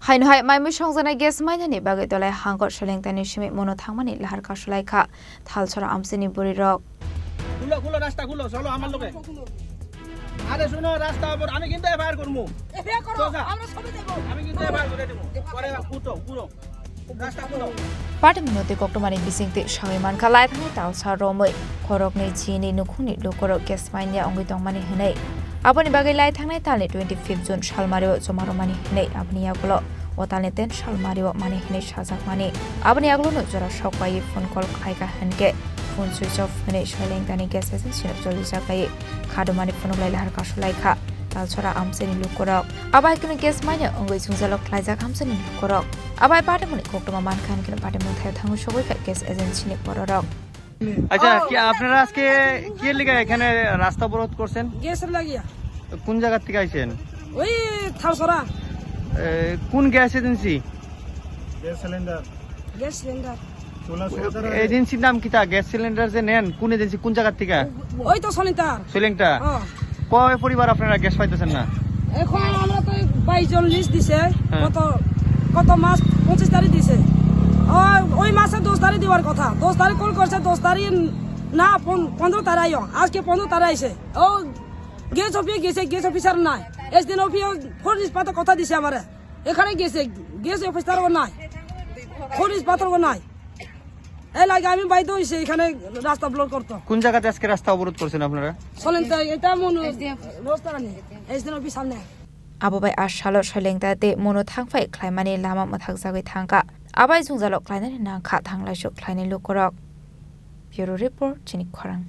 Hai mai mu Songjaknai gas mainani bagai dolai hangkot Chailengta-Manu shimi mono Thangmani lahar Kasulaikha Thalcherra Amchaini Bwrwirok খুলো রাস্তা খুলো চলো আমার লগে আরে শুনো রাস্তা উপর আমি কিন্তু এফআইআর করব এফআইআর করো আমরা সবে দেব আমি কিন্তু এফআইআর করে দেব পরে পুরো রাস্তা খুলো Partiminote koktomani bisingte shawiman kalai thani Thalcherra romoi Khorang ni Chini nukhuni lukorok gas Manya Ungwi tongmani hinai Aboni bagai lai thangnai talni 25 June shalmario jomaromani hinai abni yagulo Otalni 10 shalmario mani hinai Songjaknai abni yagulo no jora shokpai phone call khaiga hanke phone switch off hinai Chailengta-ni gas agency no joli jagai khadumani phone lai lahar Kasulaikha Thalcherra Amchaini lukorok abai kunu gas Manya Ungwi sungjalok khlaijak Amchaini lukorok abai partimoni koktoma mankhan kinu partimoni thai thangu shogoi gas agency ni Bwrwirok আচ্ছা কি আপনারা আজকে কি লাগা এখানে রাস্তা অবরোধ করছেন গ্যাসের লাগিয়া কোন জায়গা থেকে আইছেন ওই থালচরা কোন গ্যাস এজেন্সি গ্যাস সিলিন্ডার এজেন্সির নাম কিটা গ্যাস সিলিন্ডার যে নেন কোন এজেন্সি কোন জায়গা থেকে ওই তো Chailengta কয় পরিবার আপনারা গ্যাস পাইতেছেন না এখন আমরা তো 22 জন লিস্ট দিছে কত মাস 25 তারিখ দিছে ওই মাসে 10 তারিখ দেওয়ার কথা 10 তারিখ কল করছে 10 তারিখ না 15 তারিখ আইও আজকে 15 তারিখ আইছে ও গ্যাস অফিস গেছে গ্যাস অফিসার নাই এসদিন অফিস ফোরিস পাতা কথা দিছে আমারে এখানে গেছে গ্যাস অফিসার নাই ফোরিস পাতা নাই এই লাগে আমি বাইতে হইছে এখানে রাস্তা ব্লক করতে কোন জায়গাতে আজকে রাস্তা অবরোধ করছেন আপনারা Chailengta এটা মন রাস্তা নেই এসদিন অফিস সামনে Abobai ashalo Chailengta-te mono thangfai khlaimani lama mathak jagoi thangka abai jungjalok khlainani nangkha thanglai suk khlaini lukorok Bureau Report Chini Khorang